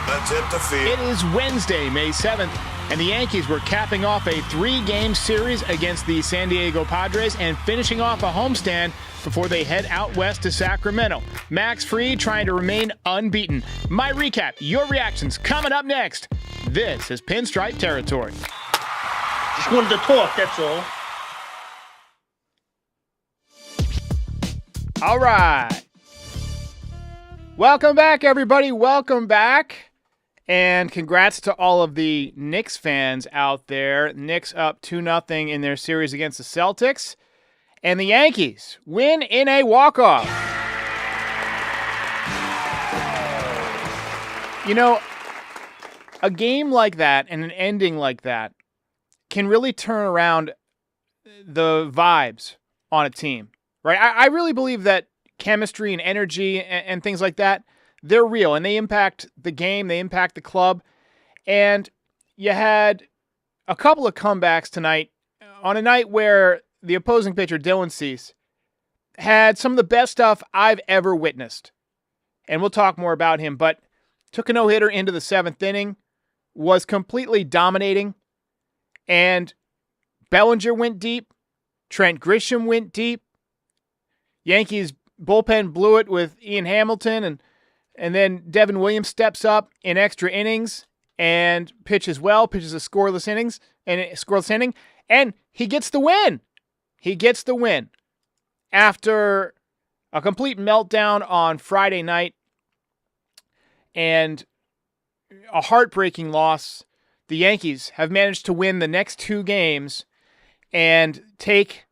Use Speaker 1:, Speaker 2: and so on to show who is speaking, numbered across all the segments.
Speaker 1: let's hit the field.
Speaker 2: It is Wednesday, May 7th, and the Yankees were capping off a 3-game series against the San Diego Padres and finishing off a homestand before they head out west to Sacramento. Max Fried trying to remain unbeaten. My recap, your reactions coming up next. This is Pinstripe Territory.
Speaker 3: Just wanted to talk, that's all.
Speaker 2: All right. Welcome back, everybody. Welcome back. And congrats to all of the Knicks fans out there. Knicks up 2-0 in their series against the Celtics. And the Yankees win in a walk-off. You know, a game like that and an ending like that can really turn around the vibes on a team, right? I really believe that chemistry and energy and things like that, they're real, and they impact the game, they impact the club. And you had a couple of comebacks tonight on a night where the opposing pitcher, Dylan Cease, had some of the best stuff I've ever witnessed. And we'll talk more about him, but took a no-hitter into the 7th inning, was completely dominating, and Bellinger went deep, Trent Grisham went deep, Yankees bullpen blew it with Ian Hamilton, and then Devin Williams steps up in extra innings and pitches a scoreless inning, and he gets the win. He gets the win after a complete meltdown on Friday night and a heartbreaking loss. The Yankees have managed to win the next 2 games and take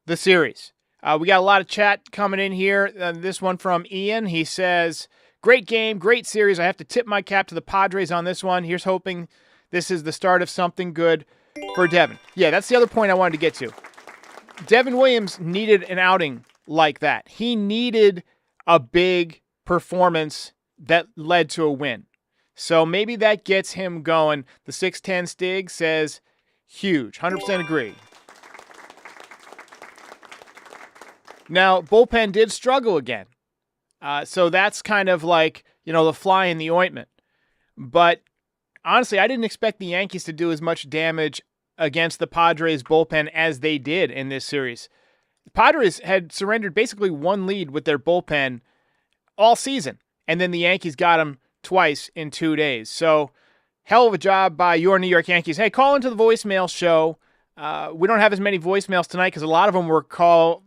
Speaker 2: the series. We got a lot of chat coming in here. This one from Ian. He says, great game, great series. I have to tip my cap to the Padres on this one. Here's hoping this is the start of something good for Devin. Yeah, that's the other point I wanted to get to. Devin Williams needed an outing like that. He needed a big performance that led to a win. So maybe that gets him going. The 610 Stig says, huge. 100% agree. Now, bullpen did struggle again. So that's kind of like, the fly in the ointment. But honestly, I didn't expect the Yankees to do as much damage against the Padres bullpen as they did in this series. The Padres had surrendered basically one lead with their bullpen all season, and then the Yankees got them twice in 2 days. So hell of a job by your New York Yankees. Hey, call into the voicemail show. We don't have as many voicemails tonight because a lot of them were calls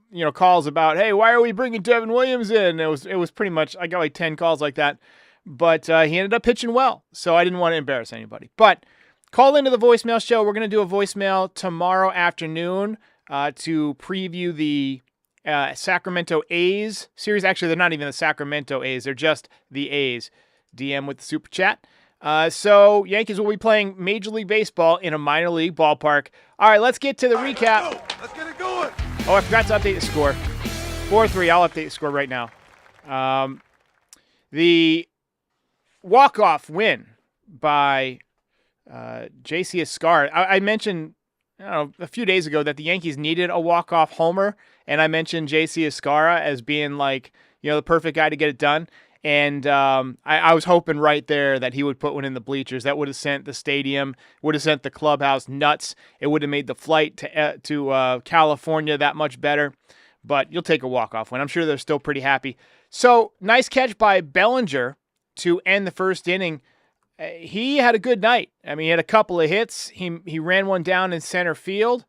Speaker 2: about, hey, why are we bringing Devin Williams in? It was pretty much, I got like 10 calls like that, but he ended up pitching well, so I didn't want to embarrass anybody. But call into the voicemail show. We're going to do a voicemail tomorrow afternoon to preview the Sacramento A's series. Actually, they're not even the Sacramento A's. They're just the A's. DM with the super chat. So Yankees will be playing Major League Baseball in a minor league ballpark. All right, let's get to the recap.
Speaker 1: Let's get it going.
Speaker 2: Oh, I forgot to update the score. 4-3. I'll update the score right now. The walk-off win by J.C. Escar. I mentioned a few days ago that the Yankees needed a walk-off homer, and I mentioned J.C. Escarra as being like, the perfect guy to get it done. And I was hoping right there that he would put one in the bleachers. That would have sent the stadium, would have sent the clubhouse nuts. It would have made the flight to California that much better. But you'll take a walk-off win. I'm sure they're still pretty happy. So, nice catch by Bellinger to end the first inning. He had a good night. I mean, he had a couple of hits. He ran one down in center field.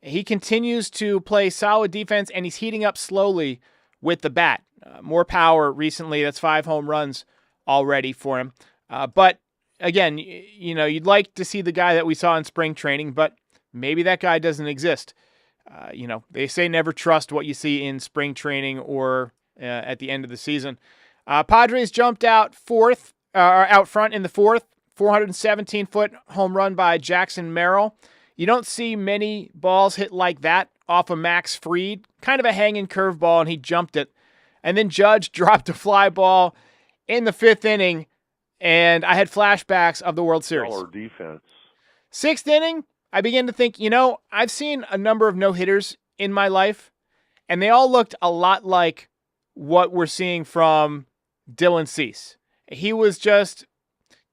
Speaker 2: He continues to play solid defense, and he's heating up slowly with the bat. More power recently. That's 5 home runs already for him. But again, you'd like to see the guy that we saw in spring training, but maybe that guy doesn't exist. They say never trust what you see in spring training or at the end of the season. Padres jumped out front in the 4th. 417-foot home run by Jackson Merrill. You don't see many balls hit like that off of Max Fried. Kind of a hanging curveball, and he jumped it. And then Judge dropped a fly ball in the 5th inning, and I had flashbacks of the World Series.
Speaker 1: Our defense.
Speaker 2: 6th inning, I began to think, I've seen a number of no-hitters in my life, and they all looked a lot like what we're seeing from Dylan Cease. He was just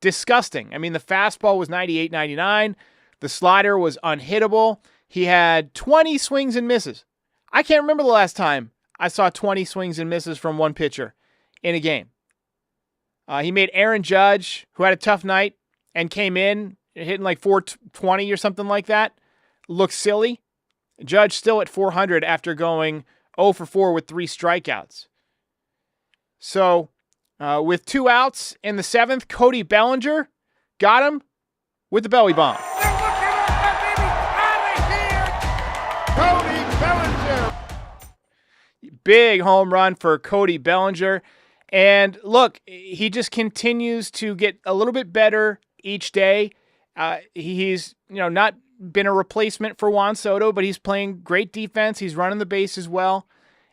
Speaker 2: disgusting. I mean, the fastball was 98, 99. The slider was unhittable. He had 20 swings and misses. I can't remember the last time I saw 20 swings and misses from one pitcher in a game. He made Aaron Judge, who had a tough night and came in hitting like 420 or something like that, look silly. Judge still at 400 after going 0 for 4 with 3 strikeouts. So with 2 outs in the 7th, Cody Bellinger got him with the belly bomb. Cody Bellinger. Big home run for Cody Bellinger. And look, he just continues to get a little bit better each day. He's, not been a replacement for Juan Soto, but he's playing great defense. He's running the bases well.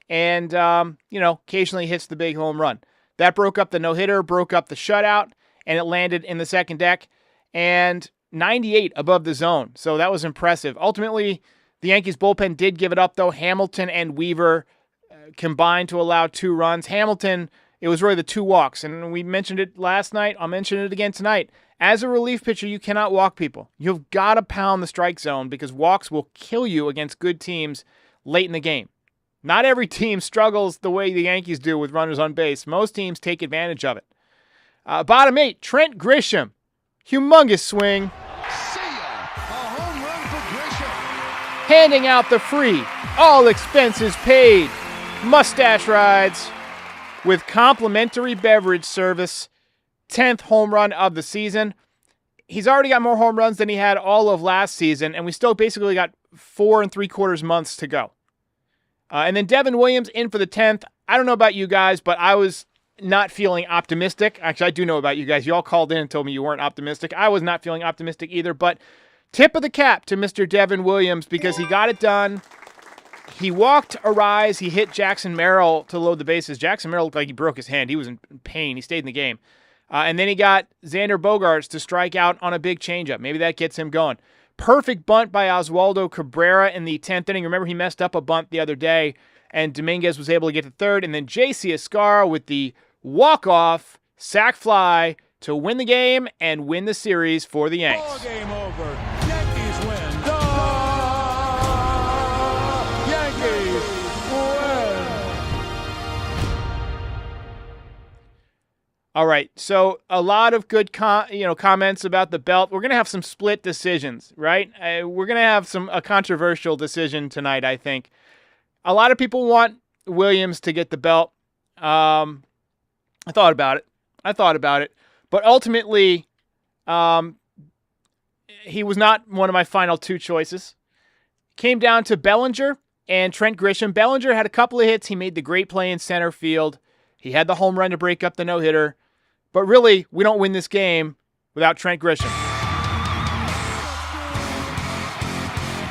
Speaker 2: And, occasionally hits the big home run. That broke up the no-hitter, broke up the shutout, and it landed in the second deck. And 98 above the zone. So that was impressive. Ultimately, the Yankees bullpen did give it up, though. Hamilton and Weaver combined to allow 2 runs. Hamilton, it was really the 2 walks. And we mentioned it last night. I'll mention it again tonight. As a relief pitcher, you cannot walk people. You've got to pound the strike zone because walks will kill you against good teams late in the game. Not every team struggles the way the Yankees do with runners on base. Most teams take advantage of it. Bottom 8, Trent Grisham. Humongous swing.
Speaker 1: See ya. A home run for Grisham.
Speaker 2: Handing out the free, all expenses paid, mustache rides with complimentary beverage service. 10th home run of the season. He's already got more home runs than he had all of last season, and we still basically got 4 3/4 months to go. And then Devin Williams in for the 10th. I don't know about you guys, but I was not feeling optimistic. Actually, I do know about you guys. You all called in and told me you weren't optimistic. I was not feeling optimistic either, but tip of the cap to Mr. Devin Williams because he got it done. He walked a rise. He hit Jackson Merrill to load the bases. Jackson Merrill looked like he broke his hand. He was in pain. He stayed in the game. And then he got Xander Bogaerts to strike out on a big changeup. Maybe that gets him going. Perfect bunt by Oswaldo Cabrera in the 10th inning. Remember, he messed up a bunt the other day, and Dominguez was able to get to third. And then J.C. Escarra with the walk-off sac fly to win the game and win the series for the Yanks.
Speaker 1: Ball game over. Yankees win. Yankees win.
Speaker 2: All right, so a lot of good comments about the belt. We're going to have some split decisions, right? We're going to have a controversial decision tonight, I think. A lot of people want Williams to get the belt. I thought about it. But ultimately, he was not one of my final 2 choices. Came down to Bellinger and Trent Grisham. Bellinger had a couple of hits. He made the great play in center field. He had the home run to break up the no-hitter. But really, we don't win this game without Trent Grisham.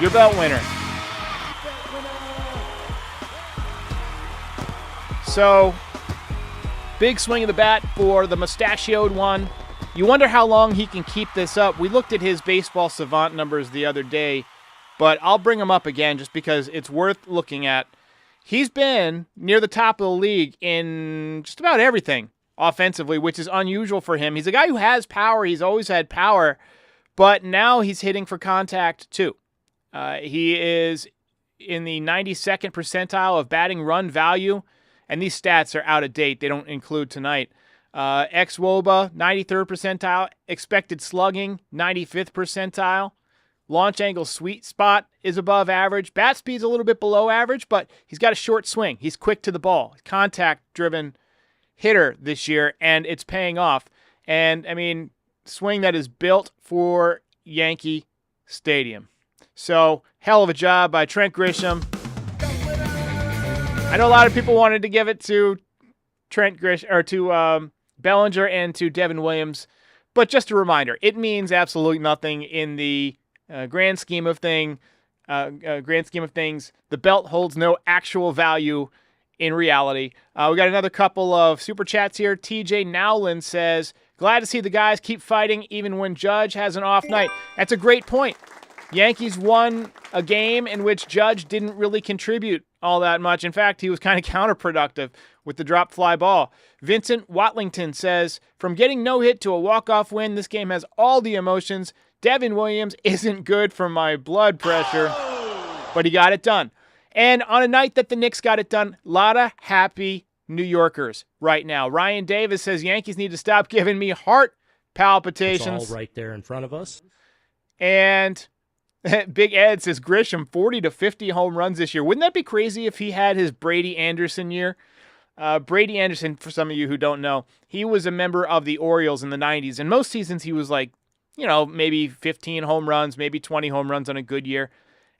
Speaker 2: Your belt winner. So, big swing of the bat for the mustachioed one. You wonder how long he can keep this up. We looked at his baseball savant numbers the other day, but I'll bring them up again just because it's worth looking at. He's been near the top of the league in just about everything offensively, which is unusual for him. He's a guy who has power. He's always had power, but now he's hitting for contact too. He is in the 92nd percentile of batting run value, and these stats are out of date. They don't include tonight. XwOBA, 93rd percentile. Expected slugging, 95th percentile. Launch angle sweet spot is above average. Bat speed's a little bit below average, but he's got a short swing. He's quick to the ball. Contact-driven hitter this year, and it's paying off. And, I mean, swing that is built for Yankee Stadium. So, hell of a job by Trent Grisham. I know a lot of people wanted to give it to Bellinger and to Devin Williams, but just a reminder, it means absolutely nothing in the grand scheme of things. The belt holds no actual value in reality. We got another couple of super chats here. TJ Nowlin says, glad to see the guys keep fighting even when Judge has an off night. That's a great point. Yankees won a game in which Judge didn't really contribute all that much. In fact, he was kind of counterproductive with the drop fly ball. Vincent Watlington says, from getting no hit to a walk-off win, this game has all the emotions. Devin Williams isn't good for my blood pressure, but he got it done. And on a night that the Knicks got it done, a lot of happy New Yorkers right now. Ryan Davis says, Yankees need to stop giving me heart palpitations.
Speaker 4: It's all right there in front of us.
Speaker 2: And Big Ed says, Grisham, 40 to 50 home runs this year. Wouldn't that be crazy if he had his Brady Anderson year? Brady Anderson, for some of you who don't know, he was a member of the Orioles in the 90s. And most seasons he was like, maybe 15 home runs, maybe 20 home runs on a good year.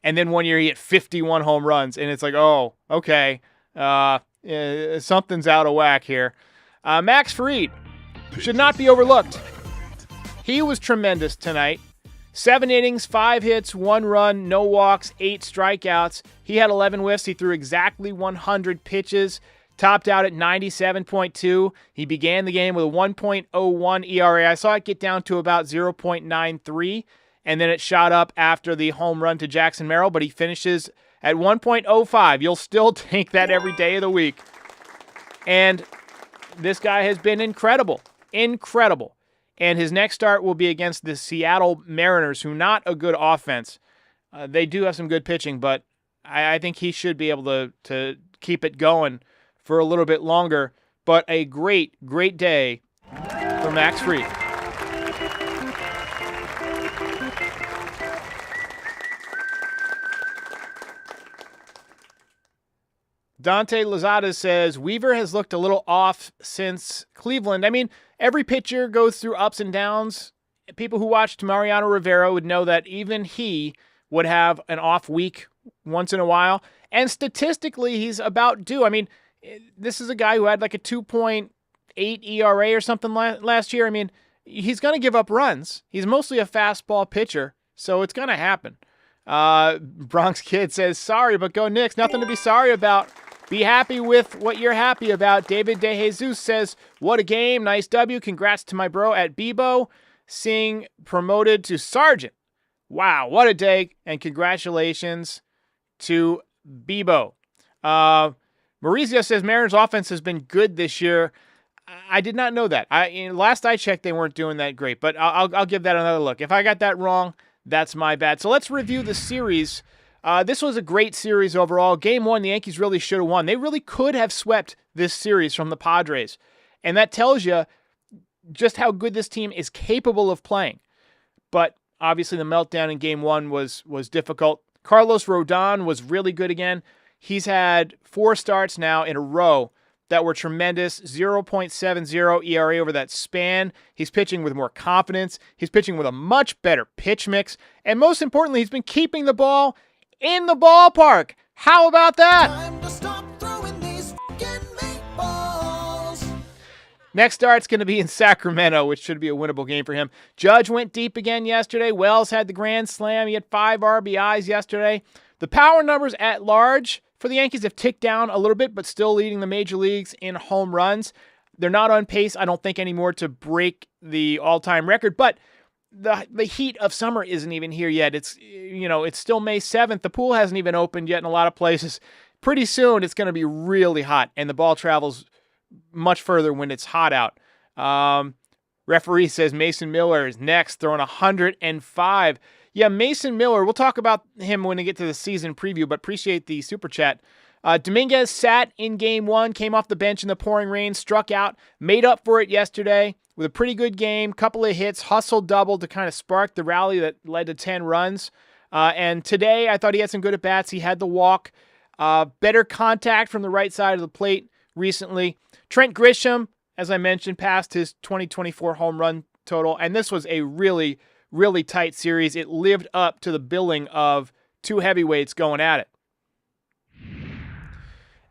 Speaker 2: And then one year he hit 51 home runs. And it's like, oh, okay, something's out of whack here. Max Fried should not be overlooked. He was tremendous tonight. 7 innings, 5 hits, 1 run, no walks, 8 strikeouts. He had 11 whiffs. He threw exactly 100 pitches, topped out at 97.2. He began the game with a 1.01 ERA. I saw it get down to about 0.93, and then it shot up after the home run to Jackson Merrill, but he finishes at 1.05. You'll still take that every day of the week. And this guy has been incredible. Incredible. And his next start will be against the Seattle Mariners, who not a good offense. They do have some good pitching, but I think he should be able to keep it going for a little bit longer. But a great, great day for Max Fried. Dante Lozada says, Weaver has looked a little off since Cleveland. I mean, every pitcher goes through ups and downs. People who watched Mariano Rivera would know that even he would have an off week once in a while. And statistically, he's about due. I mean, this is a guy who had like a 2.8 ERA or something last year. I mean, he's going to give up runs. He's mostly a fastball pitcher, so it's going to happen. Bronx Kid says, sorry, but go Knicks. Nothing to be sorry about. Be happy with what you're happy about. David DeJesus says, what a game. Nice W. Congrats to my bro at Bebo. Seeing promoted to sergeant. Wow, what a day. And congratulations to Bebo. Maurizio says, Mariners offense has been good this year. I did not know that. Last I checked, they weren't doing that great. But I'll give that another look. If I got that wrong, that's my bad. So let's review the series. This was a great series overall. Game 1, the Yankees really should have won. They really could have swept this series from the Padres. And that tells you just how good this team is capable of playing. But obviously the meltdown in Game 1 was difficult. Carlos Rodon was really good again. He's had 4 starts now in a row that were tremendous. 0.70 ERA over that span. He's pitching with more confidence. He's pitching with a much better pitch mix. And most importantly, he's been keeping the ball in the ballpark. How about that?
Speaker 5: Time to stop throwing these fucking meatballs.
Speaker 2: Next start's going to be in Sacramento, which should be a winnable game for him. Judge went deep again yesterday. Wells had the grand slam. He had 5 RBIs yesterday. The power numbers at large for the Yankees have ticked down a little bit, but still leading the major leagues in home runs. They're not on pace, I don't think, anymore to break the all-time record, but the heat of summer isn't even here yet. It's still May 7th. The pool hasn't even opened yet in a lot of places. Pretty soon it's going to be really hot, and the ball travels much further when it's hot out. Referee says Mason Miller is next, throwing 105. Yeah, Mason Miller, we'll talk about him when we get to the season preview, but appreciate the super chat. Dominguez sat in Game 1, came off the bench in the pouring rain, struck out, made up for it yesterday with a pretty good game, couple of hits, hustled double to kind of spark the rally that led to 10 runs. And today, I thought he had some good at-bats. He had the walk, better contact from the right side of the plate recently. Trent Grisham, as I mentioned, passed his 2024 home run total, and this was a really, really tight series. It lived up to the billing of 2 heavyweights going at it.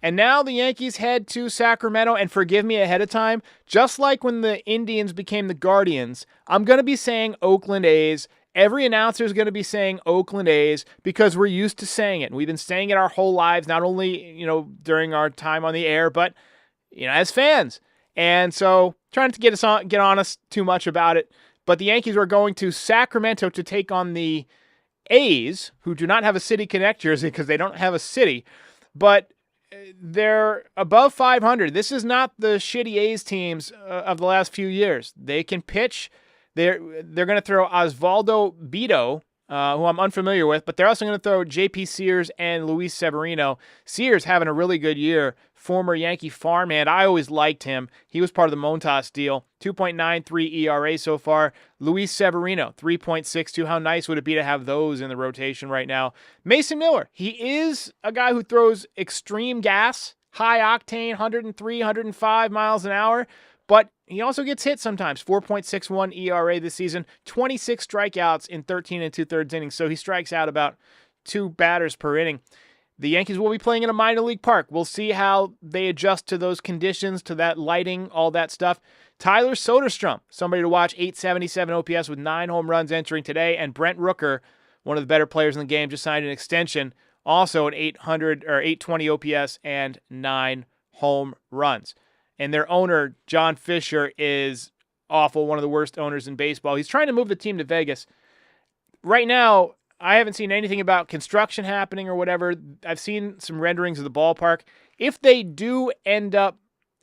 Speaker 2: And now the Yankees head to Sacramento, and forgive me ahead of time, just like when the Indians became the Guardians, I'm going to be saying Oakland A's. Every announcer is going to be saying Oakland A's because we're used to saying it. And we've been saying it our whole lives, not only, during our time on the air, but, as fans. And so trying to get on us too much about it. But the Yankees are going to Sacramento to take on the A's, who do not have a city connect jersey because they don't have a city. but they're above 500. This is not the shitty A's teams of the last few years. They can pitch. They're going to throw Osvaldo Bido, who I'm unfamiliar with, but they're also going to throw J.P. Sears and Luis Severino. Sears having a really good year. Former Yankee farmhand. I always liked him. He was part of the Montas deal. 2.93 ERA so far. Luis Severino, 3.62. How nice would it be to have those in the rotation right now? Mason Miller, he is a guy who throws extreme gas, high octane, 103, 105 miles an hour, but he also gets hit sometimes. 4.61 ERA this season, 26 strikeouts in 13 2/3 innings, so he strikes out about 2 batters per inning. The Yankees will be playing in a minor league park. We'll see how they adjust to those conditions, to that lighting, all that stuff. Tyler Soderstrom, somebody to watch, 877 OPS with 9 home runs entering today. And Brent Rooker, one of the better players in the game, just signed an extension, also at 820 OPS and 9 home runs. And their owner, John Fisher, is awful, one of the worst owners in baseball. He's trying to move the team to Vegas. Right now, I haven't seen anything about construction happening or whatever. I've seen some renderings of the ballpark. If they do end up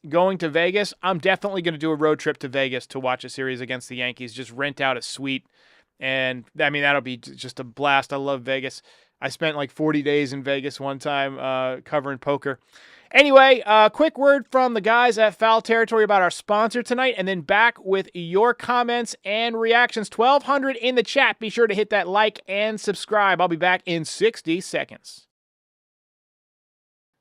Speaker 2: going to Vegas, I'm definitely going to do a road trip to Vegas to watch a series against the Yankees. Just rent out a suite. And, I mean, that'll be just a blast. I love Vegas. I spent like 40 days in Vegas one time covering poker. Anyway, quick word from the guys at Foul Territory about our sponsor tonight, and then back with your comments and reactions. 1,200 in the chat. Be sure to hit that like and subscribe. I'll be back in 60 seconds.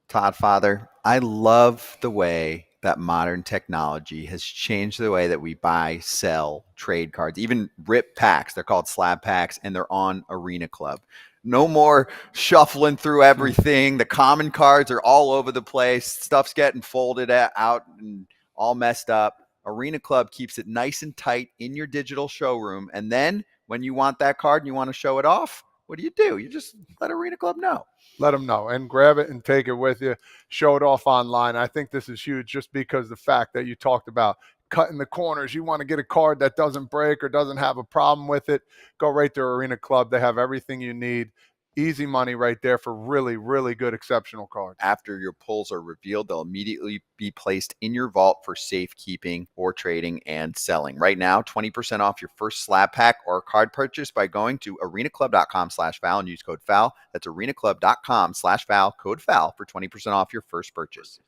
Speaker 4: Todd Father, I love the way that modern technology has changed the way that we buy, sell, trade cards, even rip packs. They're called slab packs, and they're on Arena Club. No more shuffling through everything. The common cards are all over the place. Stuff's getting folded out and all messed up. Arena Club keeps it nice and tight in your digital showroom. And then when you want that card and you want to show it off, what do? You just let Arena Club know.
Speaker 6: Let them know and grab it and take it with you. Show it off online. I think this is huge just because the fact that you talked about cutting the corners. You want to get a card that doesn't break or doesn't have a problem with it, go right to Arena Club. They have everything you need. Easy money right there for really, really good, exceptional cards.
Speaker 4: After your pulls are revealed, they'll immediately be placed in your vault for safekeeping or trading and selling. Right now, 20% off your first slab pack or card purchase by going to arenaclub.com/foul and use code FOUL. That's arenaclub.com/foul, code FOUL for 20% off your first purchase.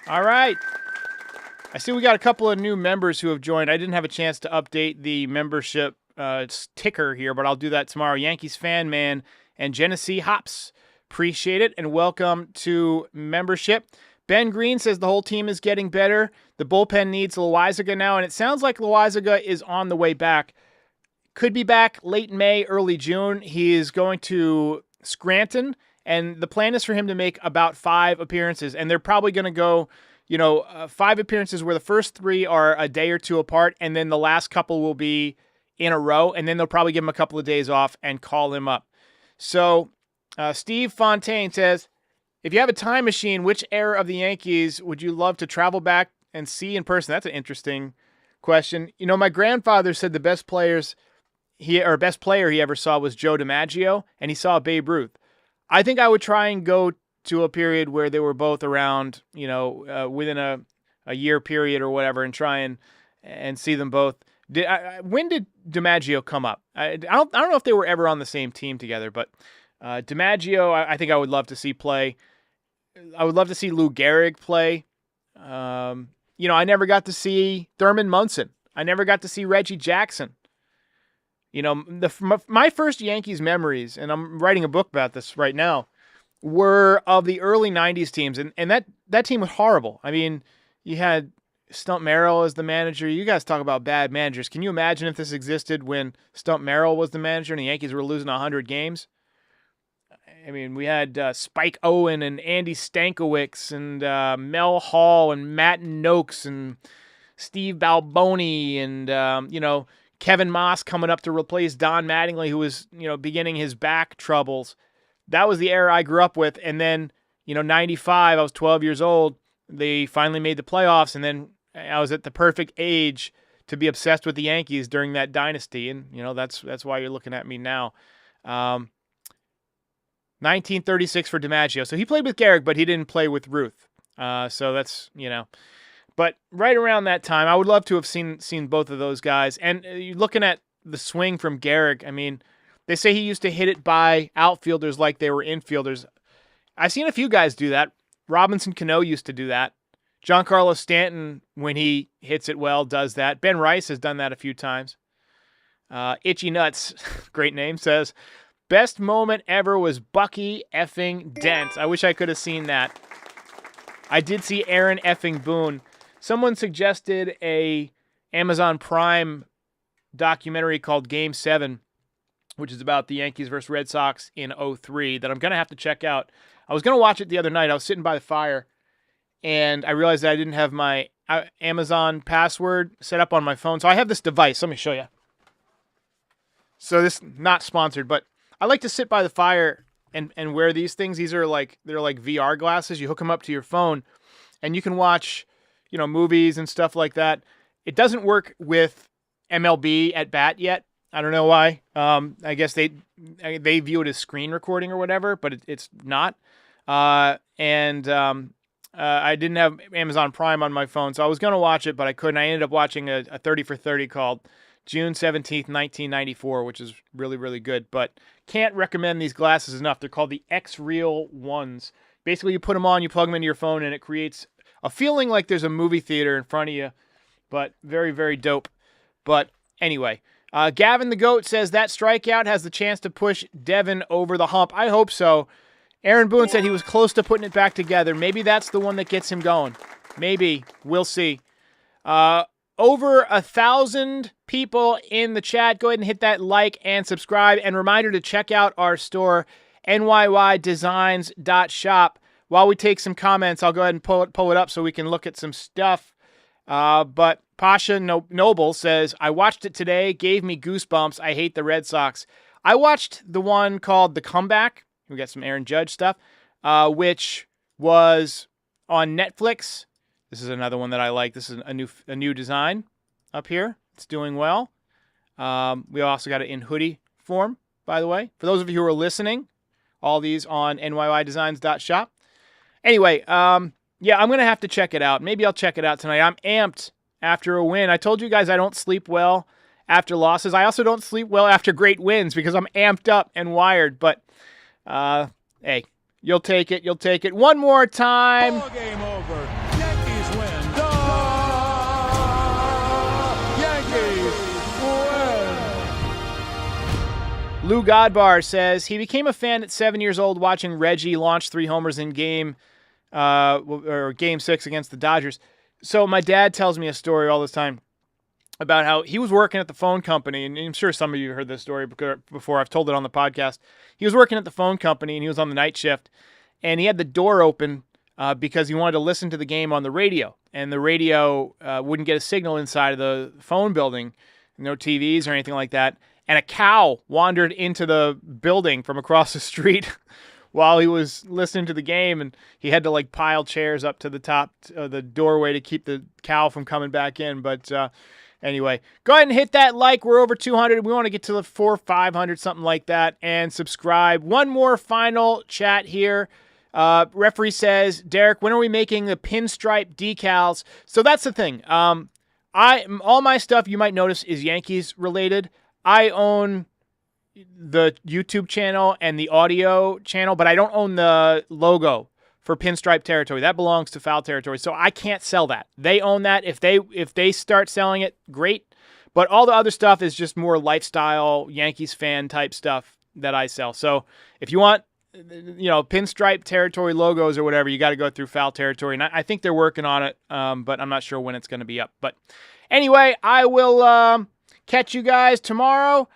Speaker 2: All right. I see we got a couple of new members who have joined. I didn't have a chance to update the membership ticker here, but I'll do that tomorrow. Yankees Fan Man and Genesee Hops. Appreciate it, and welcome to membership. Ben Green says the whole team is getting better. The bullpen needs Loaizaga now, and it sounds like Loaizaga is on the way back. Could be back late May, early June. He is going to Scranton, and the plan is for him to make about 5 appearances, and they're probably going to go 5 appearances where the first 3 are a day or 2 apart, and then the last couple will be in a row, and then they'll probably give him a couple of days off and call him up. So Steve Fontaine says, if you have a time machine, which era of the Yankees would you love to travel back and see in person? That's an interesting question. My grandfather said the best player he ever saw was Joe DiMaggio, and he saw Babe Ruth. I think I would try and go to a period where they were both around, within a year period or whatever, and try and see them both. When did DiMaggio come up? I don't know if they were ever on the same team together, but DiMaggio, I think I would love to see play. I would love to see Lou Gehrig play. I never got to see Thurman Munson. I never got to see Reggie Jackson. My first Yankees memories, and I'm writing a book about this right now, were of the early 90s teams, and that team was horrible. I mean, you had Stump Merrill as the manager. You guys talk about bad managers. Can you imagine if this existed when Stump Merrill was the manager and the Yankees were losing 100 games? I mean, we had Spike Owen and Andy Stankiewicz and Mel Hall and Matt Noakes and Steve Balboni and, Kevin Moss coming up to replace Don Mattingly, who was, beginning his back troubles. That was the era I grew up with. And then, 95, I was 12 years old. They finally made the playoffs, and then I was at the perfect age to be obsessed with the Yankees during that dynasty, and that's why you're looking at me now. 1936 for DiMaggio. So he played with Gehrig, but he didn't play with Ruth. So that's, But right around that time, I would love to have seen both of those guys. And you're looking at the swing from Gehrig. I mean, they say he used to hit it by outfielders like they were infielders. I've seen a few guys do that. Robinson Cano used to do that. Giancarlo Stanton, when he hits it well, does that. Ben Rice has done that a few times. Itchy Nuts, great name, says, best moment ever was Bucky effing Dent. I wish I could have seen that. I did see Aaron effing Boone. Someone suggested a Amazon Prime documentary called Game 7, which is about the Yankees versus Red Sox in 2003, that I'm going to have to check out. I was going to watch it the other night. I was sitting by the fire, and I realized that I didn't have my Amazon password set up on my phone. So I have this device. Let me show you. So this not sponsored, but I like to sit by the fire and wear these things. They're like VR glasses. You hook them up to your phone, and you can watch, movies and stuff like that. It doesn't work with MLB at bat yet. I don't know why. I guess they view it as screen recording or whatever, but it's not. I didn't have Amazon Prime on my phone, so I was going to watch it, but I couldn't. I ended up watching a 30 for 30 called June 17th, 1994, which is really, really good, but can't recommend these glasses enough. They're called the X-Real ones. Basically, you put them on, you plug them into your phone, and it creates a feeling like there's a movie theater in front of you, but very, very dope. But anyway, Gavin the Goat says that strikeout has the chance to push Devin over the hump. I hope so. Aaron Boone said he was close to putting it back together. Maybe that's the one that gets him going. Maybe. We'll see. Over 1,000 people in the chat. Go ahead and hit that like and subscribe. And reminder to check out our store, nydesigns.shop. While we take some comments, I'll go ahead and pull it up so we can look at some stuff. But Pasha Noble says, I watched it today, gave me goosebumps. I hate the Red Sox. I watched the one called The Comeback. We got some Aaron Judge stuff, which was on Netflix. This is another one that I like. This is a new design up here. It's doing well. We also got it in hoodie form, by the way. For those of you who are listening, all these on nydesigns.shop. Anyway, yeah, I'm going to have to check it out. Maybe I'll check it out tonight. I'm amped after a win. I told you guys I don't sleep well after losses. I also don't sleep well after great wins because I'm amped up and wired. But, hey, you'll take it. You'll take it. One more time.
Speaker 1: Ball game over. Yankees win. Yankees win.
Speaker 2: Lou Godbar says he became a fan at 7 years old watching Reggie launch 3 homers in Game 6 against the Dodgers. So my dad tells me a story all this time about how he was working at the phone company, and I'm sure some of you heard this story before. I've told it on the podcast. He was working at the phone company, and he was on the night shift, and he had the door open because he wanted to listen to the game on the radio, and the radio wouldn't get a signal inside of the phone building, no TVs or anything like that, and a cow wandered into the building from across the street while he was listening to the game, and he had to pile chairs up to the top of the doorway to keep the cow from coming back in. But anyway, go ahead and hit that like. We're over 200. We want to get to the 400, 500, something like that, and subscribe. One more final chat here. Referee says, Derek, when are we making the pinstripe decals? So that's the thing. All my stuff you might notice is Yankees related. I own the YouTube channel and the audio channel, but I don't own the logo for Pinstripe Territory. That belongs to Foul Territory, so I can't sell that. They own that. If they start selling it, great. But all the other stuff is just more lifestyle Yankees fan type stuff that I sell. So if you want, Pinstripe Territory logos or whatever, you got to go through Foul Territory, and I think they're working on it, but I'm not sure when it's going to be up. But anyway, I will catch you guys tomorrow.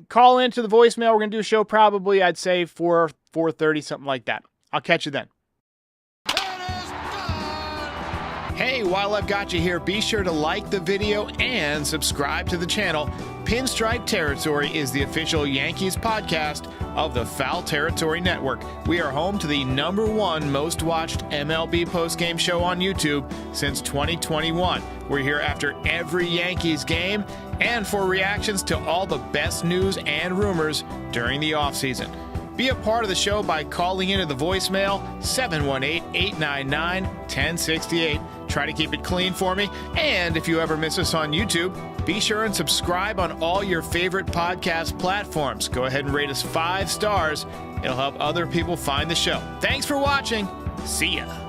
Speaker 2: Call into the voicemail. We're going to do a show probably, I'd say, 4:30, something like that. I'll catch you then.
Speaker 1: Hey, while I've got you here, be sure to like the video and subscribe to the channel. Pinstripe Territory is the official Yankees podcast of the Foul Territory Network. We are home to the #1 most watched MLB postgame show on YouTube since 2021. We're here after every Yankees game and for reactions to all the best news and rumors during the offseason. Be a part of the show by calling into the voicemail 718-899-1068. Try to keep it clean for me. And if you ever miss us on YouTube, be sure and subscribe on all your favorite podcast platforms. Go ahead and rate us 5 stars. It'll help other people find the show. Thanks for watching. See ya.